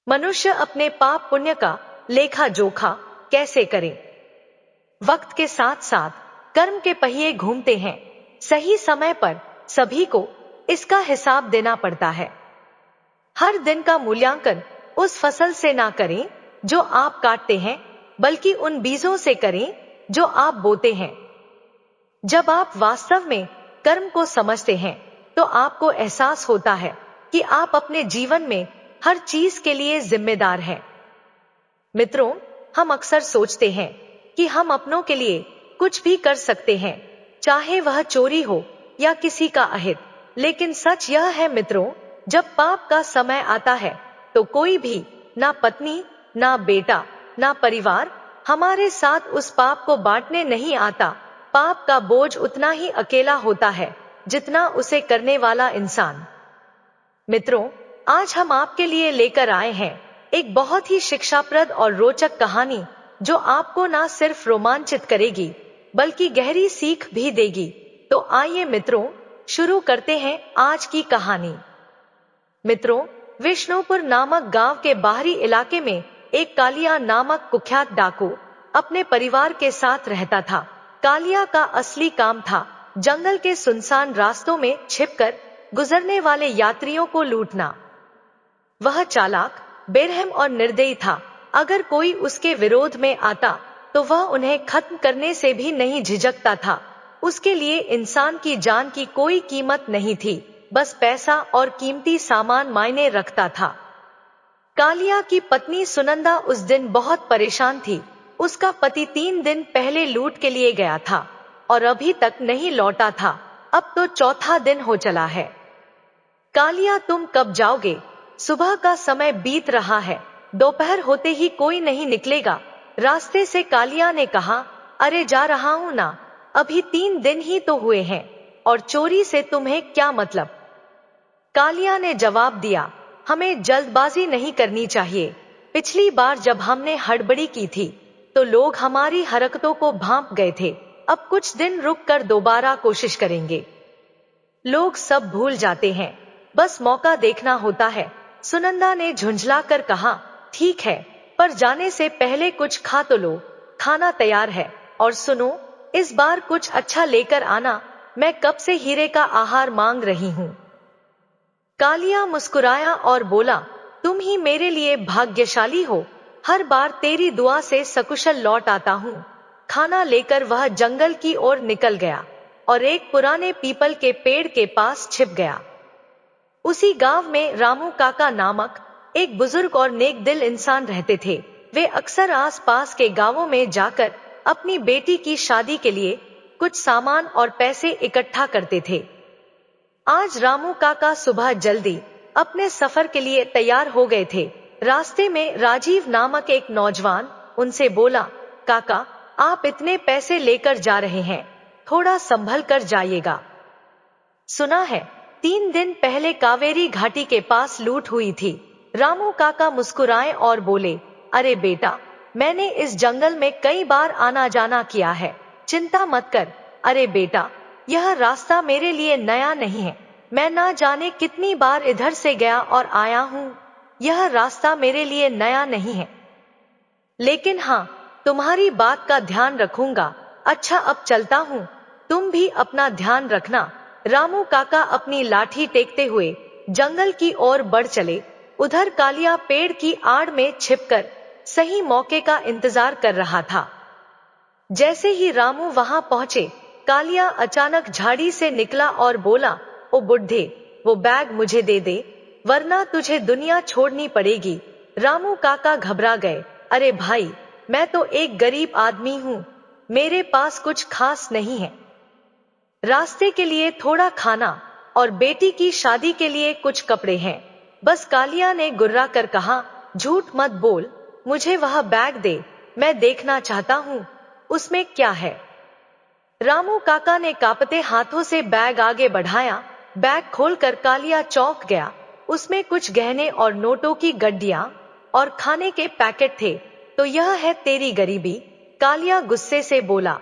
मनुष्य अपने पाप पुण्य का लेखा जोखा कैसे करे? वक्त के साथ साथ कर्म के पहिए घूमते हैं। सही समय पर सभी को इसका हिसाब देना पड़ता है। हर दिन का मूल्यांकन उस फसल से ना करें जो आप काटते हैं, बल्कि उन बीजों से करें जो आप बोते हैं। जब आप वास्तव में कर्म को समझते हैं, तो आपको एहसास होता है कि आप अपने जीवन में हर चीज के लिए जिम्मेदार हैं। मित्रों, हम अक्सर सोचते हैं कि हम अपनों के लिए कुछ भी कर सकते हैं, चाहे वह चोरी हो या किसी का अहित। लेकिन सच यह है मित्रों, जब पाप का समय आता है तो कोई भी, ना पत्नी, ना बेटा, ना परिवार, हमारे साथ उस पाप को बांटने नहीं आता। पाप का बोझ उतना ही अकेला होता है जितना उसे करने वाला इंसान। मित्रों, आज हम आपके लिए लेकर आए हैं एक बहुत ही शिक्षाप्रद और रोचक कहानी, जो आपको ना सिर्फ रोमांचित करेगी बल्कि गहरी सीख भी देगी। तो आइए मित्रों, शुरू करते हैं आज की कहानी। मित्रों, विष्णुपुर नामक गांव के बाहरी इलाके में एक कालिया नामक कुख्यात डाकू अपने परिवार के साथ रहता था। कालिया का असली काम था जंगल के सुनसान रास्तों में छिपकर गुजरने वाले यात्रियों को लूटना। वह चालाक, बेरहम और निर्दयी था। अगर कोई उसके विरोध में आता तो वह उन्हें खत्म करने से भी नहीं झिझकता था। उसके लिए इंसान की जान की कोई कीमत नहीं थी, बस पैसा और कीमती सामान मायने रखता था। कालिया की पत्नी सुनंदा उस दिन बहुत परेशान थी। उसका पति 3 दिन पहले लूट के लिए गया था और अभी तक नहीं लौटा था। अब तो चौथा दिन हो चला है। कालिया, तुम कब जाओगे? सुबह का समय बीत रहा है, दोपहर होते ही कोई नहीं निकलेगा। रास्ते से कालिया ने कहा। अरे जा रहा हूं ना, अभी 3 दिन ही तो हुए हैं, और चोरी से तुम्हें क्या मतलब? कालिया ने जवाब दिया, हमें जल्दबाजी नहीं करनी चाहिए। पिछली बार जब हमने हड़बड़ी की थी तो लोग हमारी हरकतों को भांप गए थे। अब कुछ दिन रुक कर दोबारा कोशिश करेंगे। लोग सब भूल जाते हैं, बस मौका देखना होता है। सुनंदा ने झुंझलाकर कहा, ठीक है, पर जाने से पहले कुछ खा तो लो। खाना तैयार है, और सुनो, इस बार कुछ अच्छा लेकर आना, मैं कब से हीरे का आहार मांग रही हूं। कालिया मुस्कुराया और बोला, तुम ही मेरे लिए भाग्यशाली हो, हर बार तेरी दुआ से सकुशल लौट आता हूं। खाना लेकर वह जंगल की ओर निकल गया और एक पुराने पीपल के पेड़ के पास छिप गया। उसी गांव में रामू काका नामक एक बुजुर्ग और नेक दिल इंसान रहते थे। वे अक्सर आस-पास के गांवों में जाकर अपनी बेटी की शादी के लिए कुछ सामान और पैसे इकट्ठा करते थे। आज रामू काका सुबह जल्दी अपने सफर के लिए तैयार हो गए थे। रास्ते में राजीव नामक एक नौजवान उनसे बोला, काका, आप इतने पैसे लेकर जा रहे हैं, थोड़ा संभल कर जाइएगा। सुना है 3 दिन पहले कावेरी घाटी के पास लूट हुई थी। रामू काका मुस्कुराए और बोले, अरे बेटा, मैंने इस जंगल में कई बार आना जाना किया है, चिंता मत कर। अरे बेटा, यह रास्ता मेरे लिए नया नहीं है, मैं ना जाने कितनी बार इधर से गया और आया हूँ। यह रास्ता मेरे लिए नया नहीं है, लेकिन हाँ, तुम्हारी बात का ध्यान रखूंगा। अच्छा, अब चलता हूँ, तुम भी अपना ध्यान रखना। रामू काका अपनी लाठी टेकते हुए जंगल की ओर बढ़ चले। उधर कालिया पेड़ की आड़ में छिपकर सही मौके का इंतजार कर रहा था। जैसे ही रामू वहां पहुंचे, कालिया अचानक झाड़ी से निकला और बोला, ओ बुड्ढे, वो बैग मुझे दे दे, वरना तुझे दुनिया छोड़नी पड़ेगी। रामू काका घबरा गए। अरे भाई, मैं तो एक गरीब आदमी हूँ, मेरे पास कुछ खास नहीं है। रास्ते के लिए थोड़ा खाना और बेटी की शादी के लिए कुछ कपड़े हैं, बस। कालिया ने गुर्रा कर कहा, झूठ मत बोल, मुझे वह बैग दे, मैं देखना चाहता हूँ उसमें क्या है। रामू काका ने कांपते हाथों से बैग आगे बढ़ाया। बैग खोलकर कालिया चौंक गया। उसमें कुछ गहने और नोटों की गड्डियां और खाने के पैकेट थे। तो यह है तेरी गरीबी, कालिया गुस्से से बोला।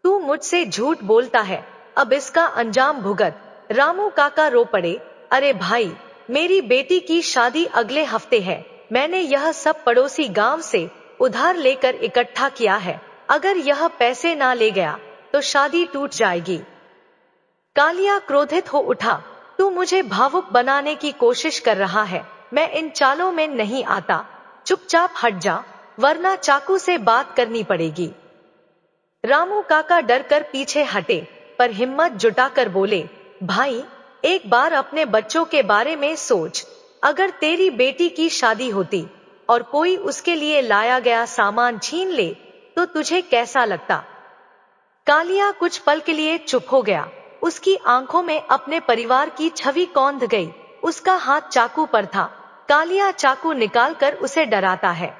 तू मुझसे झूठ बोलता है, अब इसका अंजाम भुगत। रामू काका रो पड़े। अरे भाई, मेरी बेटी की शादी अगले हफ्ते है। मैंने यह सब पड़ोसी गांव से उधार लेकर इकट्ठा किया है। अगर यह पैसे ना ले गया तो शादी टूट जाएगी। कालिया क्रोधित हो उठा, तू मुझे भावुक बनाने की कोशिश कर रहा है। मैं इन चालों में नहीं आता। चुपचाप हट जा, वरना चाकू से बात करनी पड़ेगी। रामू काका डर कर पीछे हटे, पर हिम्मत जुटाकर बोले, भाई एक बार अपने बच्चों के बारे में सोच। अगर तेरी बेटी की शादी होती और कोई उसके लिए लाया गया सामान छीन ले तो तुझे कैसा लगता? कालिया कुछ पल के लिए चुप हो गया। उसकी आंखों में अपने परिवार की छवि कौंध गई। उसका हाथ चाकू पर था। कालिया चाकू निकालकर उसे डराता है।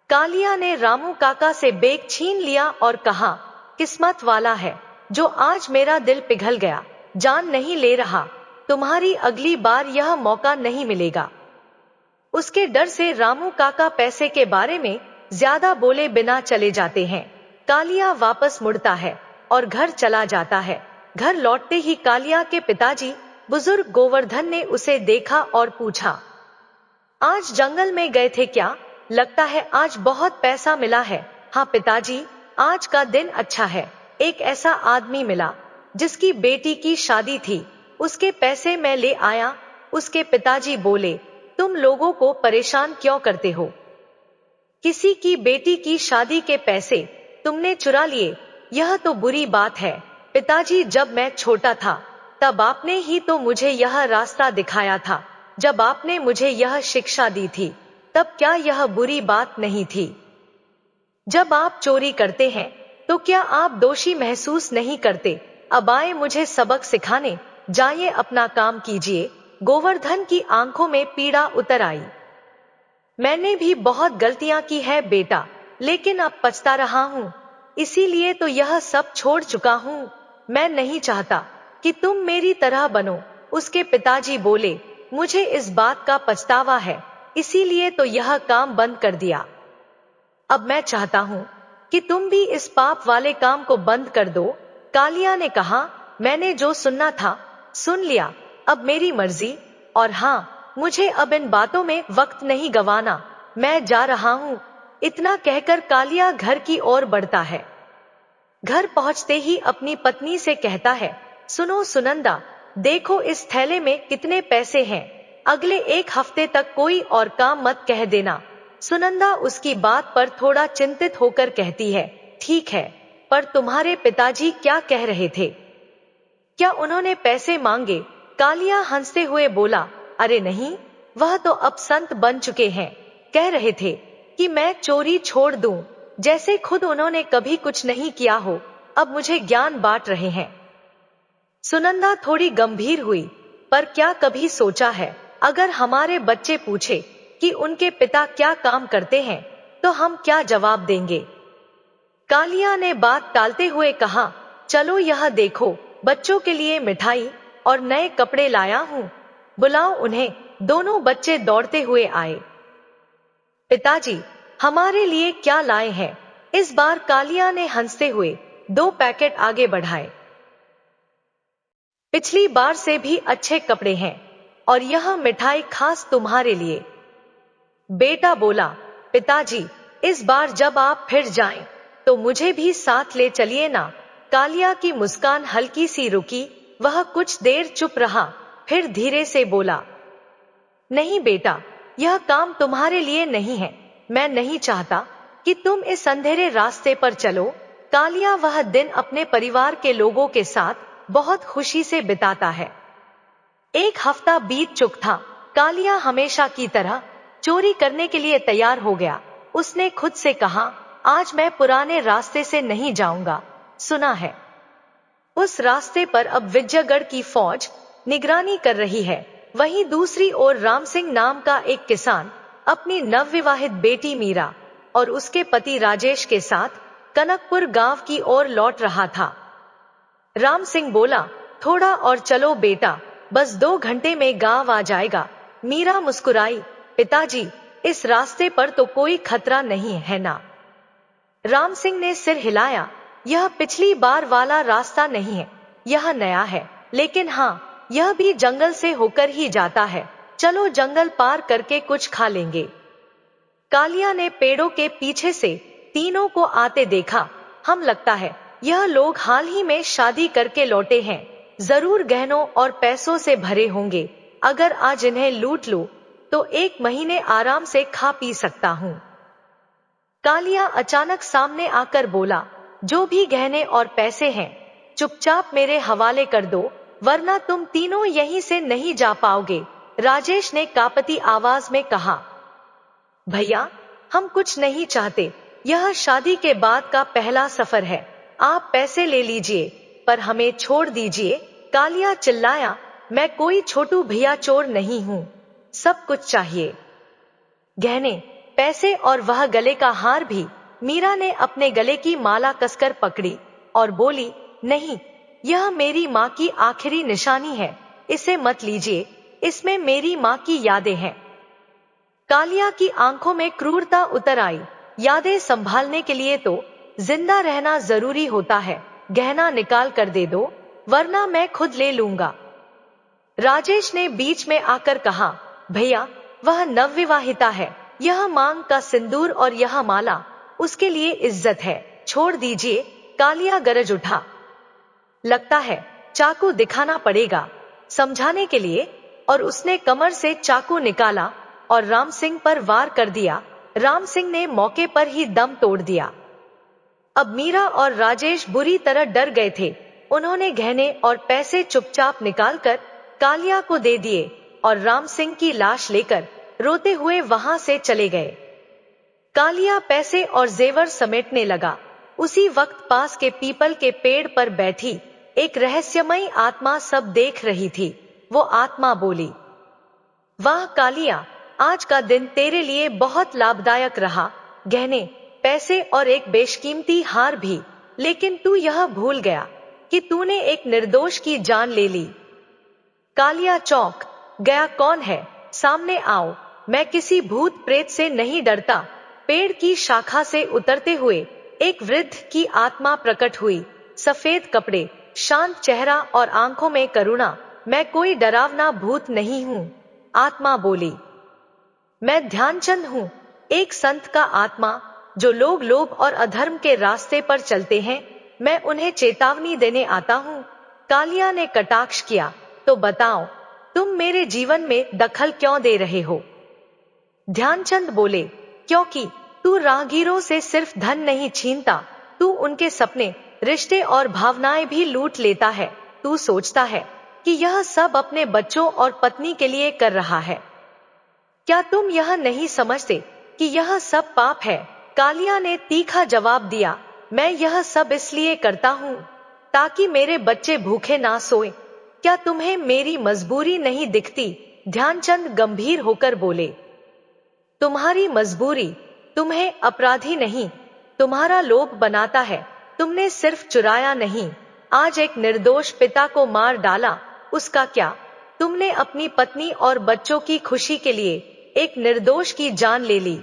कालिया ने रामू काका से बेग छीन लिया और कहा, किस्मत वाला है जो आज मेरा दिल पिघल गया। जान नहीं ले रहा, तुम्हारी अगली बार यह मौका नहीं मिलेगा। उसके डर से रामू काका पैसे के बारे में ज्यादा बोले बिना चले जाते हैं। कालिया वापस मुड़ता है और घर चला जाता है। घर लौटते ही कालिया के पिताजी बुजुर्ग गोवर्धन ने उसे देखा और पूछा, आज जंगल में गए थे क्या? लगता है आज बहुत पैसा मिला है। हाँ पिताजी, आज का दिन अच्छा है। एक ऐसा आदमी मिला जिसकी बेटी की शादी थी, उसके पैसे मैं ले आया। उसके पिताजी बोले, तुम लोगों को परेशान क्यों करते हो? किसी की बेटी की शादी के पैसे तुमने चुरा लिए, यह तो बुरी बात है। पिताजी, जब मैं छोटा था तब आपने ही तो मुझे यह रास्ता दिखाया था। जब आपने मुझे यह शिक्षा दी थी तब क्या यह बुरी बात नहीं थी? जब आप चोरी करते हैं तो क्या आप दोषी महसूस नहीं करते? अब आए मुझे सबक सिखाने, जाइए अपना काम कीजिए। गोवर्धन की आंखों में पीड़ा उतर आई। मैंने भी बहुत गलतियां की है बेटा, लेकिन अब पछता रहा हूँ, इसीलिए तो यह सब छोड़ चुका हूँ। मैं नहीं चाहता कि तुम मेरी तरह बनो। उसके पिताजी बोले, मुझे इस बात का पछतावा है, इसीलिए तो यह काम बंद कर दिया। अब मैं चाहता हूँ कि तुम भी इस पाप वाले काम को बंद कर दो। कालिया ने कहा, मैंने जो सुनना था सुन लिया, अब मेरी मर्जी। और हाँ, मुझे अब इन बातों में वक्त नहीं गवाना, मैं जा रहा हूँ। इतना कहकर कालिया घर की ओर बढ़ता है। घर पहुंचते ही अपनी पत्नी से कहता है, सुनो सुनंदा, देखो इस थैले में कितने पैसे हैं। अगले एक हफ्ते तक कोई और काम मत कह देना। सुनंदा उसकी बात पर थोड़ा चिंतित होकर कहती है, ठीक है, पर तुम्हारे पिताजी क्या कह रहे थे? क्या उन्होंने पैसे मांगे? कालिया हंसते हुए बोला, अरे नहीं, वह तो अब संत बन चुके हैं। कह रहे थे कि मैं चोरी छोड़ दूं, जैसे खुद उन्होंने कभी कुछ नहीं किया हो। अब मुझे ज्ञान बांट रहे हैं। सुनंदा थोड़ी गंभीर हुई, पर क्या कभी सोचा है, अगर हमारे बच्चे पूछे कि उनके पिता क्या काम करते हैं तो हम क्या जवाब देंगे? कालिया ने बात टालते हुए कहा, चलो यह देखो, बच्चों के लिए मिठाई और नए कपड़े लाया हूँ, बुलाओ उन्हें। दोनों बच्चे दौड़ते हुए आए। पिताजी, हमारे लिए क्या लाए हैं? इस बार कालिया ने हंसते हुए 2 पैकेट आगे बढ़ाए। पिछली बार से भी अच्छे कपड़े हैं और यह मिठाई खास तुम्हारे लिए। बेटा बोला, पिताजी, इस बार जब आप फिर जाएं तो मुझे भी साथ ले चलिए ना। कालिया की मुस्कान हल्की सी रुकी, वह कुछ देर चुप रहा, फिर धीरे से बोला, नहीं बेटा, यह काम तुम्हारे लिए नहीं है। मैं नहीं चाहता कि तुम इस अंधेरे रास्ते पर चलो। कालिया वह दिन अपने परिवार के लोगों के साथ बहुत खुशी से बिताता है। एक हफ्ता बीत चुका था। कालिया हमेशा की तरह चोरी करने के लिए तैयार हो गया। उसने खुद से कहा, आज मैं पुराने रास्ते से नहीं जाऊंगा। सुना है उस रास्ते पर अब विजयगढ़ की फौज निगरानी कर रही है। वहीं दूसरी ओर राम सिंह नाम का एक किसान अपनी नवविवाहित बेटी मीरा और उसके पति राजेश के साथ कनकपुर गांव की ओर लौट रहा था। राम सिंह बोला, थोड़ा और चलो बेटा, बस 2 घंटे में गांव आ जाएगा। मीरा मुस्कुराई, पिताजी, इस रास्ते पर तो कोई खतरा नहीं है ना? राम सिंह ने सिर हिलाया, यह पिछली बार वाला रास्ता नहीं है, यह नया है, लेकिन हाँ, यह भी जंगल से होकर ही जाता है। चलो जंगल पार करके कुछ खा लेंगे। कालिया ने पेड़ों के पीछे से तीनों को आते देखा। हम लगता है यह लोग हाल ही में शादी करके लौटे हैं, जरूर गहनों और पैसों से भरे होंगे। अगर आज इन्हें लूट लूं तो 1 महीने आराम से खा पी सकता हूं। कालिया अचानक सामने आकर बोला, जो भी गहने और पैसे हैं चुपचाप मेरे हवाले कर दो, वरना तुम तीनों यहीं से नहीं जा पाओगे। राजेश ने कांपती आवाज में कहा। भैया, हम कुछ नहीं चाहते, यह शादी के बाद का पहला सफर है। आप पैसे ले लीजिए पर हमें छोड़ दीजिए। कालिया चिल्लाया, मैं कोई छोटू भैया चोर नहीं हूं, सब कुछ चाहिए, गहने, पैसे और वह गले का हार भी। मीरा ने अपने गले की माला कसकर पकड़ी और बोली, नहीं, यह मेरी माँ की आखिरी निशानी है, इसे मत लीजिए, इसमें मेरी माँ की यादें हैं। कालिया की आंखों में क्रूरता उतर आई। यादें संभालने के लिए तो जिंदा रहना जरूरी होता है। गहना निकाल कर दे दो, वरना मैं खुद ले लूंगा। राजेश ने बीच में आकर कहा, भैया, वह नवविवाहिता है, यह मांग का सिंदूर और यह माला उसके लिए इज्जत है, छोड़ दीजिए। कालिया गरज उठा। लगता है चाकू दिखाना पड़ेगा समझाने के लिए, और उसने कमर से चाकू निकाला और राम सिंह पर वार कर दिया। राम सिंह ने मौके पर ही दम तोड़ दिया। अब मीरा और राजेश बुरी तरह डर गए थे। उन्होंने गहने और पैसे चुपचाप निकालकर कालिया को दे दिए और राम सिंह की लाश लेकर रोते हुए वहां से चले गए। कालिया पैसे और जेवर समेटने लगा। उसी वक्त पास के पीपल के पेड़ पर बैठी एक रहस्यमयी आत्मा सब देख रही थी। वो आत्मा बोली, वाह कालिया, आज का दिन तेरे लिए बहुत लाभदायक रहा। गहने, पैसे और एक बेशकीमती हार भी, लेकिन तू यह भूल गया कि तूने एक निर्दोष की जान ले ली। कालिया चौंक गया, कौन है? सामने आओ, मैं किसी भूत प्रेत से नहीं डरता। पेड़ की शाखा से उतरते हुए एक वृद्ध की आत्मा प्रकट हुई। सफेद कपड़े, शांत चेहरा और आंखों में करुणा। मैं कोई डरावना भूत नहीं हूं, आत्मा बोली। मैं ध्यानचंद हूं, एक संत का आत्मा। जो लोग लोभ और अधर्म के रास्ते पर चलते हैं, मैं उन्हें चेतावनी देने आता हूं। कालिया ने कटाक्ष किया, तो बताओ, तुम मेरे जीवन में दखल क्यों दे रहे हो? ध्यानचंद बोले, क्योंकि तू राहगीरों से सिर्फ धन नहीं छीनता, तू उनके सपने, रिश्ते और भावनाएं भी लूट लेता है। तू सोचता है कि यह सब अपने बच्चों और पत्नी के लिए कर रहा है। क्या तुम यह नहीं समझते कि यह सब पाप है? कालिया ने तीखा जवाब दिया, मैं यह सब इसलिए करता हूं ताकि मेरे बच्चे भूखे ना सोए। क्या तुम्हें मेरी मजबूरी नहीं दिखती? ध्यानचंद गंभीर होकर बोले, तुम्हारी मजबूरी तुम्हें अपराधी नहीं, तुम्हारा लोभ बनाता है। तुमने सिर्फ चुराया नहीं, आज एक निर्दोष पिता को मार डाला, उसका क्या? तुमने अपनी पत्नी और बच्चों की खुशी के लिए एक निर्दोष की जान ले ली।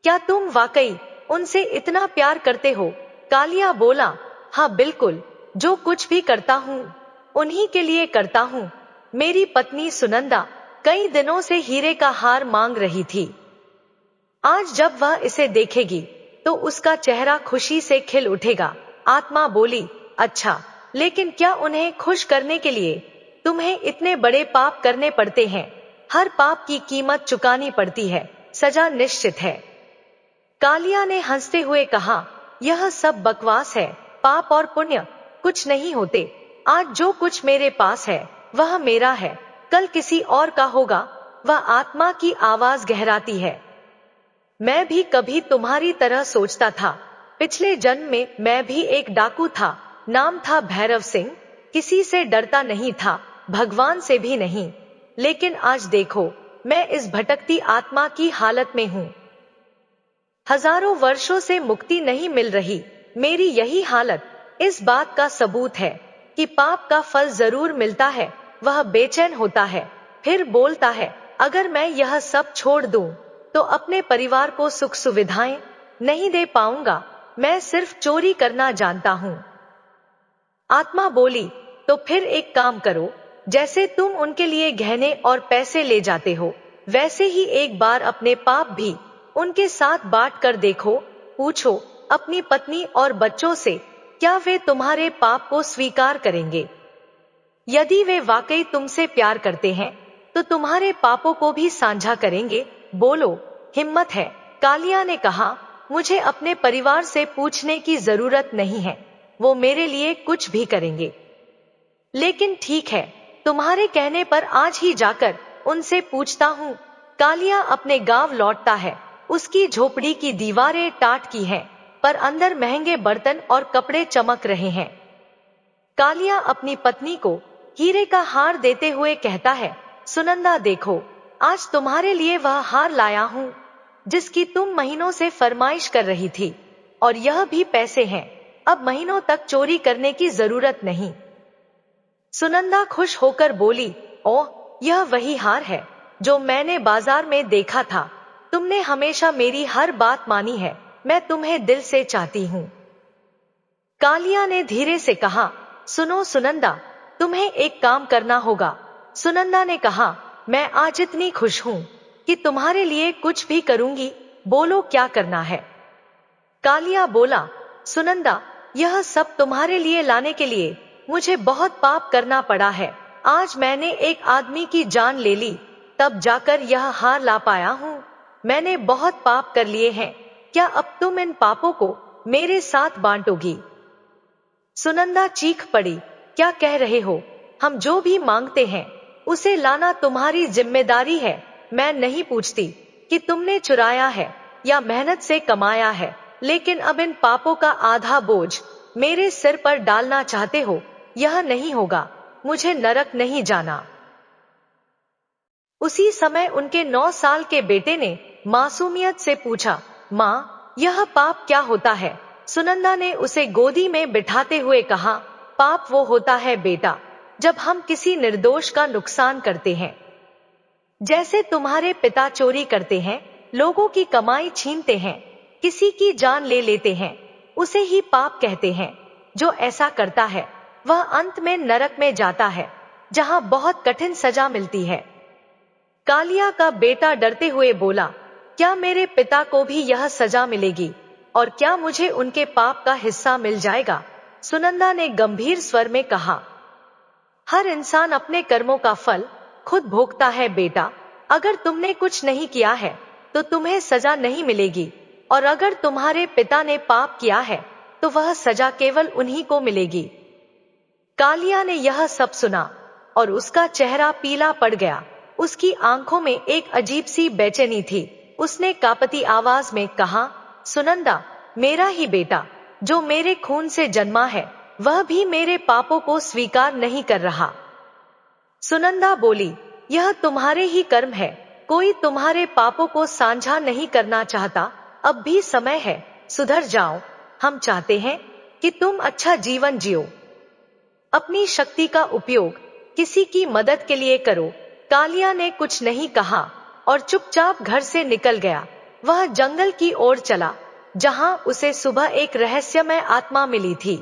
क्या तुम वाकई उनसे इतना प्यार करते हो? कालिया बोला, हाँ बिल्कुल, जो कुछ भी करता हूँ उन्हीं के लिए करता हूँ। मेरी पत्नी सुनंदा कई दिनों से हीरे का हार मांग रही थी। आज जब वह इसे देखेगी तो उसका चेहरा खुशी से खिल उठेगा। आत्मा बोली, अच्छा, लेकिन क्या उन्हें खुश करने के लिए तुम्हें इतने बड़े पाप करने पड़ते हैं? हर पाप की कीमत चुकानी पड़ती है, सजा निश्चित है। कालिया ने हंसते हुए कहा, यह सब बकवास है, पाप और पुण्य कुछ नहीं होते। आज जो कुछ मेरे पास है वह मेरा है, कल किसी और का होगा। वह आत्मा की आवाज गहराती है। मैं भी कभी तुम्हारी तरह सोचता था। पिछले जन्म में मैं भी एक डाकू था, नाम था भैरव सिंह। किसी से डरता नहीं था, भगवान से भी नहीं। लेकिन आज देखो, मैं इस भटकती आत्मा की हालत में हूँ। हजारों वर्षों से मुक्ति नहीं मिल रही। मेरी यही हालत इस बात का सबूत है कि पाप का फल जरूर मिलता है। वह बेचैन होता है, फिर बोलता है, अगर मैं यह सब छोड़ दूं तो अपने परिवार को सुख सुविधाएं नहीं दे पाऊंगा। मैं सिर्फ चोरी करना जानता हूं। आत्मा बोली, तो फिर एक काम करो, जैसे तुम उनके लिए गहने और पैसे ले जाते हो, वैसे ही एक बार अपने पाप भी उनके साथ बांट कर देखो। पूछो अपनी पत्नी और बच्चों से, क्या वे तुम्हारे पाप को स्वीकार करेंगे? यदि वे वाकई तुमसे प्यार करते हैं तो तुम्हारे पापों को भी साझा करेंगे। बोलो, हिम्मत है। कालिया ने कहा, मुझे अपने परिवार से पूछने की जरूरत नहीं है, वो मेरे लिए कुछ भी करेंगे। लेकिन ठीक है, तुम्हारे कहने पर आज ही जाकर उनसे पूछता हूँ। कालिया अपने गांव लौटता है। उसकी झोपड़ी की दीवारें टाट की हैं, पर अंदर महंगे बर्तन और कपड़े चमक रहे हैं। कालिया अपनी पत्नी को हीरे का हार देते हुए कहता है, सुनंदा देखो, आज तुम्हारे लिए वह हार लाया हूँ जिसकी तुम महीनों से फरमाइश कर रही थी, और यह भी पैसे हैं। अब महीनों तक चोरी करने की जरूरत नहीं। सुनंदा खुश होकर बोली, ओह, यह वही हार है जो मैंने बाजार में देखा था। तुमने हमेशा मेरी हर बात मानी है, मैं तुम्हें दिल से चाहती हूँ। कालिया ने धीरे से कहा, सुनो सुनंदा, तुम्हें एक काम करना होगा। सुनंदा ने कहा, मैं आज इतनी खुश हूँ कि तुम्हारे लिए कुछ भी करूंगी। बोलो क्या करना है? कालिया बोला, सुनंदा, यह सब तुम्हारे लिए लाने के लिए मुझे बहुत पाप करना पड़ा है। आज मैंने एक आदमी की जान ले ली, तब जाकर यह हार ला पाया हूँ। मैंने बहुत पाप कर लिए हैं। क्या अब तुम इन पापों को मेरे साथ बांटोगी? सुनंदा चीख पड़ी, क्या कह रहे हो? हम जो भी मांगते हैं उसे लाना तुम्हारी जिम्मेदारी है। मैं नहीं पूछती कि तुमने चुराया है या मेहनत से कमाया है, लेकिन अब इन पापों का आधा बोझ मेरे सिर पर डालना चाहते हो। यह नहीं होगा, मुझे नरक नहीं जाना। उसी समय उनके 9 साल के बेटे ने मासूमियत से पूछा, माँ, यह पाप क्या होता है? सुनंदा ने उसे गोदी में बिठाते हुए कहा, पाप वो होता है बेटा जब हम किसी निर्दोष का नुकसान करते हैं। जैसे तुम्हारे पिता चोरी करते हैं, लोगों की कमाई छीनते हैं, किसी की जान ले लेते हैं, उसे ही पाप कहते हैं। जो ऐसा करता है वह अंत में नरक में जाता है, जहां बहुत कठिन सजा मिलती है। कालिया का बेटा डरते हुए बोला, क्या मेरे पिता को भी यह सजा मिलेगी, और क्या मुझे उनके पाप का हिस्सा मिल जाएगा? सुनंदा ने गंभीर स्वर में कहा, हर इंसान अपने कर्मों का फल खुद भोगता है बेटा। अगर तुमने कुछ नहीं किया है तो तुम्हें सजा नहीं मिलेगी, और अगर तुम्हारे पिता ने पाप किया है तो वह सजा केवल उन्हीं को मिलेगी। कालिया ने यह सब सुना और उसका चेहरा पीला पड़ गया। उसकी आंखों में एक अजीब सी बेचैनी थी। उसने कांपती आवाज में कहा, सुनंदा, मेरा ही बेटा जो मेरे खून से जन्मा है, वह भी मेरे पापों को स्वीकार नहीं कर रहा। सुनंदा बोली, यह तुम्हारे ही कर्म है, कोई तुम्हारे पापों को साझा नहीं करना चाहता। अब भी समय है, सुधर जाओ। हम चाहते हैं कि तुम अच्छा जीवन जियो। अपनी शक्ति का उपयोग किसी की मदद के लिए करो। कालिया ने कुछ नहीं कहा और चुपचाप घर से निकल गया। वह जंगल की ओर चला, जहां उसे सुबह एक रहस्यमय आत्मा मिली थी।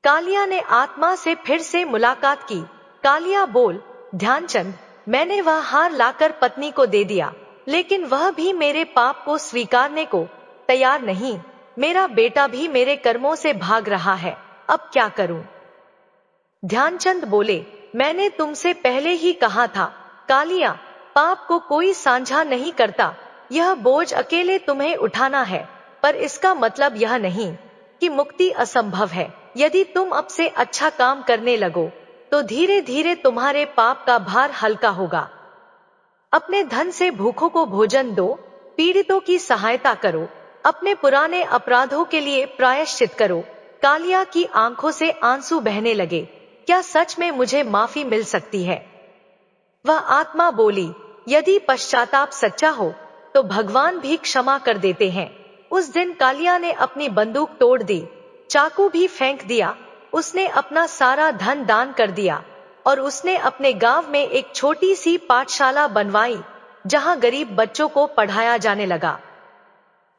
कालिया ने आत्मा से फिर से मुलाकात की। कालिया बोल, ध्यानचंद, मैंने वह हार लाकर पत्नी को दे दिया, लेकिन वह भी मेरे पाप को स्वीकारने को तैयार नहीं। मेरा बेटा भी मेरे कर्मों से भाग रहा है, अब क्या करूं? ध्यानचंद बोले, मैंने तुमसे पहले ही कहा था कालिया, पाप को कोई साझा नहीं करता। यह बोझ अकेले तुम्हें उठाना है, पर इसका मतलब यह नहीं कि मुक्ति असंभव है। यदि तुम अब से अच्छा काम करने लगो तो धीरे धीरे तुम्हारे पाप का भार हल्का होगा। अपने धन से भूखों को भोजन दो, पीड़ितों की सहायता करो, अपने पुराने अपराधों के लिए प्रायश्चित करो। कालिया की आंखों से आंसू बहने लगे। क्या सच में मुझे माफी मिल सकती है? वह आत्मा बोली, यदि पश्चाताप सच्चा हो तो भगवान भी क्षमा कर देते हैं। उस दिन कालिया ने अपनी बंदूक तोड़ दी, चाकू भी फेंक दिया। उसने अपना सारा धन दान कर दिया और उसने अपने गांव में एक छोटी सी पाठशाला बनवाई, जहां गरीब बच्चों को पढ़ाया जाने लगा।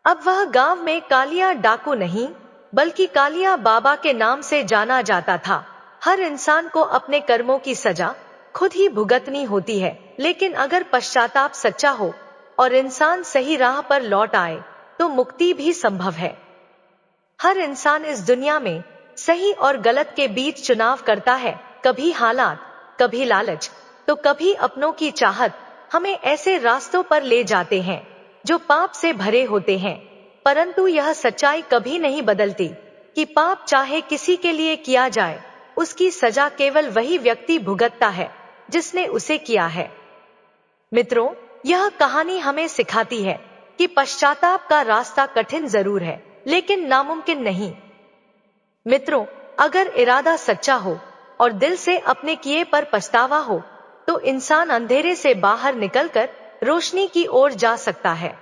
अब वह गांव में कालिया डाकू नहीं, बल्कि कालिया बाबा के नाम से जाना जाता था। हर इंसान को अपने कर्मों की सजा खुद ही भुगतनी होती है, लेकिन अगर पश्चाताप सच्चा हो और इंसान सही राह पर लौट आए तो मुक्ति भी संभव है। हर इंसान इस दुनिया में सही और गलत के बीच चुनाव करता है। कभी हालात, कभी लालच, तो कभी अपनों की चाहत हमें ऐसे रास्तों पर ले जाते हैं जो पाप से भरे होते हैं। परंतु यह सच्चाई कभी नहीं बदलती कि पाप चाहे किसी के लिए किया जाए, उसकी सजा केवल वही व्यक्ति भुगतता है जिसने उसे किया है। मित्रों, यह कहानी हमें सिखाती है कि पश्चाताप का रास्ता कठिन जरूर है, लेकिन नामुमकिन नहीं। मित्रों, अगर इरादा सच्चा हो और दिल से अपने किए पर पछतावा हो तो इंसान अंधेरे से बाहर निकलकर रोशनी की ओर जा सकता है।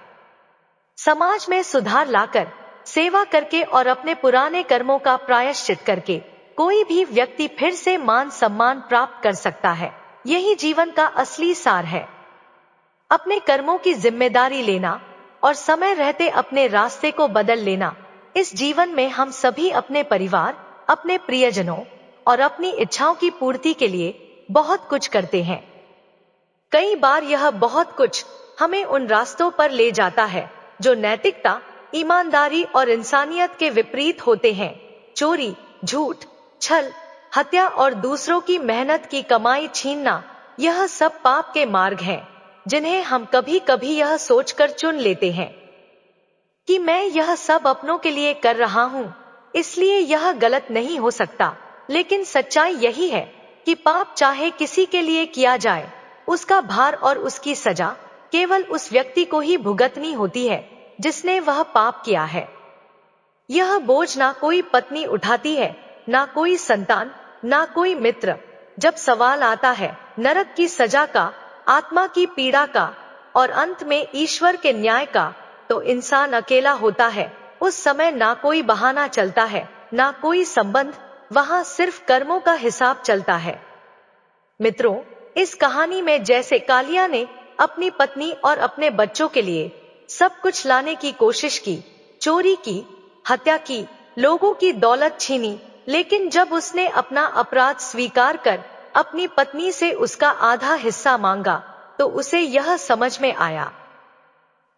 समाज में सुधार लाकर, सेवा करके और अपने पुराने कर्मों का प्रायश्चित करके कोई भी व्यक्ति फिर से मान सम्मान प्राप्त कर सकता है। यही जीवन का असली सार है। अपने कर्मों की जिम्मेदारी लेना और समय रहते अपने रास्ते को बदल लेना। इस जीवन में हम सभी अपने परिवार, अपने प्रियजनों और अपनी इच्छाओं की पूर्ति के लिए बहुत कुछ करते हैं। कई बार यह बहुत कुछ हमें उन रास्तों पर ले जाता है जो नैतिकता, ईमानदारी और इंसानियत के विपरीत होते हैं। चोरी, झूठ, छल, हत्या और दूसरों की मेहनत की कमाई छीनना, यह सब पाप के मार्ग हैं जिन्हें हम कभी कभी यह सोचकर चुन लेते हैं कि मैं यह सब अपनों के लिए कर रहा हूं, इसलिए यह गलत नहीं हो सकता। लेकिन सच्चाई यही है कि पाप चाहे किसी के लिए किया जाए, उसका भार और उसकी सजा केवल उस व्यक्ति को ही भुगतनी होती है जिसने वह पाप किया है। यह बोझ ना कोई पत्नी उठाती है, ना कोई संतान, ना कोई मित्र। जब सवाल आता है नरक की सजा का, आत्मा की पीड़ा का और अंत में ईश्वर के न्याय का, तो इंसान अकेला होता है। उस समय ना कोई बहाना चलता है, ना कोई संबंध, वहां सिर्फ कर्मों का हिसाब चलता है। मित्रों, इस कहानी में जैसे कालिया ने अपनी पत्नी और अपने बच्चों के लिए सब कुछ लाने की कोशिश की, चोरी की, हत्या की, लोगों की दौलत छीनी, लेकिन जब उसने अपना अपराध स्वीकार कर अपनी पत्नी से उसका आधा हिस्सा मांगा तो उसे यह समझ में आया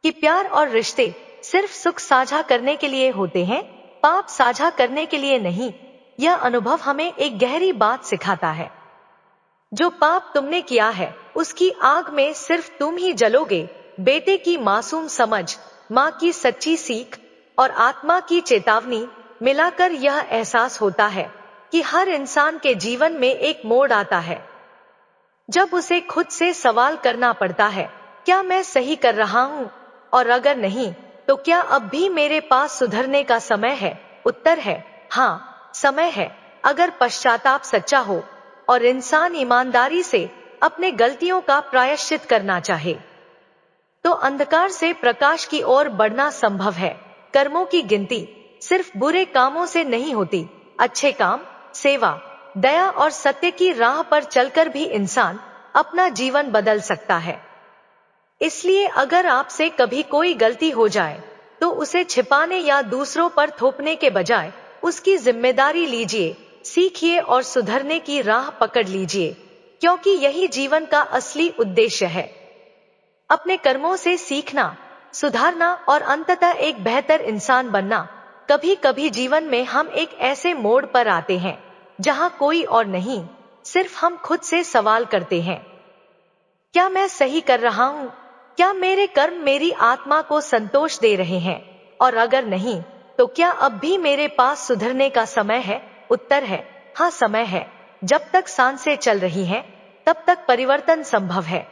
कि प्यार और रिश्ते सिर्फ सुख साझा करने के लिए होते हैं, पाप साझा करने के लिए नहीं। यह अनुभव हमें एक गहरी बात सिखाता है। जो पाप तुमने किया है उसकी आग में सिर्फ तुम ही जलोगे। बेटे की मासूम समझ, माँ की सच्ची सीख और आत्मा की चेतावनी मिलाकर यह एहसास होता है कि हर इंसान के जीवन में एक मोड़ आता है जब उसे खुद से सवाल करना पड़ता है, क्या मैं सही कर रहा हूँ? और अगर नहीं, तो क्या अब भी मेरे पास सुधरने का समय है? उत्तर है हाँ, समय है। अगर पश्चाताप सच्चा हो और इंसान ईमानदारी से अपने गलतियों का प्रायश्चित करना चाहे, तो अंधकार से प्रकाश की ओर बढ़ना संभव है। कर्मों की गिनती सिर्फ बुरे कामों से नहीं होती। अच्छे काम, सेवा, दया और सत्य की राह पर चलकर भी इंसान अपना जीवन बदल सकता है। इसलिए अगर आपसे कभी कोई गलती हो जाए तो उसे छिपाने या दूसरों पर थोपने के बजाय उसकी जिम्मेदारी लीजिए, सीखिए और सुधरने की राह पकड़ लीजिए, क्योंकि यही जीवन का असली उद्देश्य है। अपने कर्मों से सीखना, सुधारना और अंततः एक बेहतर इंसान बनना। कभी कभी जीवन में हम एक ऐसे मोड़ पर आते हैं जहां कोई और नहीं, सिर्फ हम खुद से सवाल करते हैं, क्या मैं सही कर रहा हूं? क्या मेरे कर्म मेरी आत्मा को संतोष दे रहे हैं? और अगर नहीं, तो क्या अब भी मेरे पास सुधरने का समय है? उत्तर है हाँ, समय है। जब तक सांसें चल रही हैं, तब तक परिवर्तन संभव है।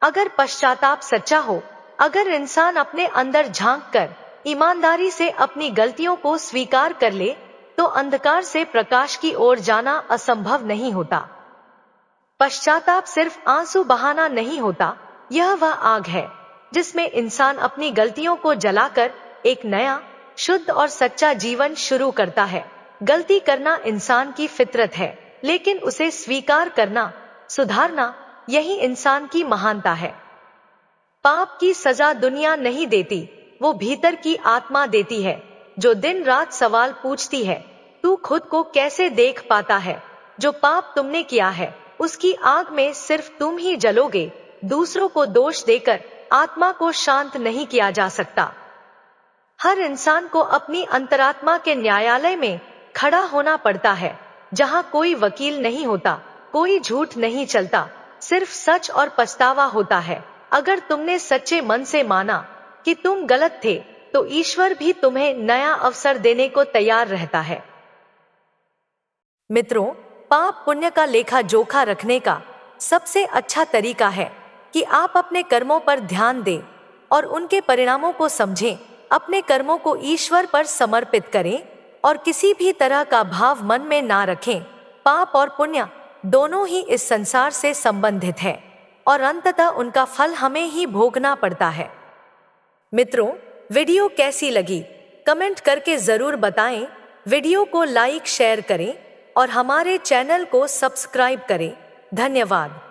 अगर पश्चाताप सच्चा हो, अगर इंसान अपने अंदर झांक कर ईमानदारी से अपनी गलतियों को स्वीकार कर ले, तो अंधकार से प्रकाश की ओर जाना असंभव नहीं होता। पश्चाताप सिर्फ आंसू बहाना नहीं होता, यह वह आग है जिसमें इंसान अपनी गलतियों को जलाकर एक नया, शुद्ध और सच्चा जीवन शुरू करता है। गलती करना इंसान की फितरत है, लेकिन उसे स्वीकार करना, सुधारना, यही इंसान की महानता है। पाप की सजा दुनिया नहीं देती, वो भीतर की आत्मा देती है, जो दिन रात सवाल पूछती है, तू खुद को कैसे देख पाता है? जो पाप तुमने किया है उसकी आग में सिर्फ तुम ही जलोगे। दूसरों को दोष देकर आत्मा को शांत नहीं किया जा सकता। हर इंसान को अपनी अंतरात्मा के न्यायालय में खड़ा होना पड़ता है, जहां कोई वकील नहीं होता, कोई झूठ नहीं चलता, सिर्फ सच और पछतावा होता है। अगर तुमने सच्चे मन से माना कि तुम गलत थे, तो ईश्वर भी तुम्हें नया अवसर देने को तैयार रहता है। मित्रों, पाप पुण्य का लेखा जोखा रखने का सबसे अच्छा तरीका है कि आप अपने कर्मों पर ध्यान दें और उनके परिणामों को समझें। अपने कर्मों को ईश्वर पर समर्पित करें और किसी भी तरह का भाव मन में ना रखें। पाप और पुण्य दोनों ही इस संसार से संबंधित है और अंततः उनका फल हमें ही भोगना पड़ता है। मित्रों, वीडियो कैसी लगी कमेंट करके जरूर बताएं। वीडियो को लाइक शेयर करें और हमारे चैनल को सब्सक्राइब करें। धन्यवाद।